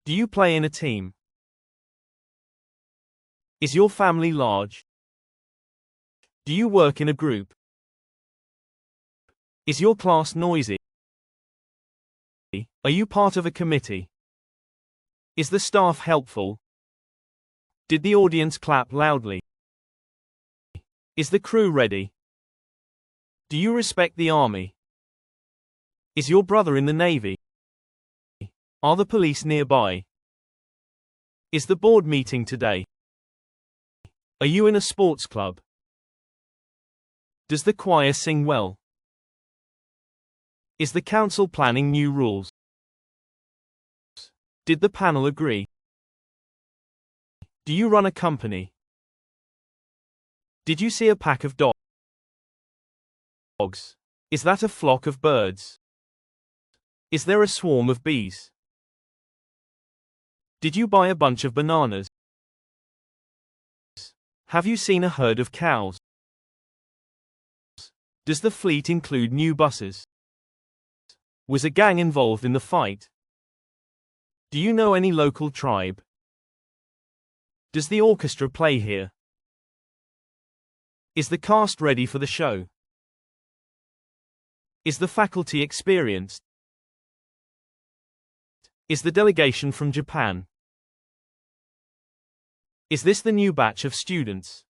Do you play in a team? Is your family large? Do you work in a group? Is your class noisy? Are you part of a committee? Is the staff helpful? Did the audience clap loudly? Is the crew ready? Do you respect the army? Is your brother in the Navy? Are the police nearby? Is the board meeting today? Are you in a sports club? Does the choir sing well? Is the council planning new rules? Did the panel agree? Do you run a company? Did you see a pack of dogs? Is that a flock of birds? Is there a swarm of bees? Did you buy a bunch of bananas? Have you seen a herd of cows? Does the fleet include new buses? Was a gang involved in the fight? Do you know any local tribe? Does the orchestra play here? Is the cast ready for the show? Is the faculty experienced? Is the delegation from Japan? Is this the new batch of students?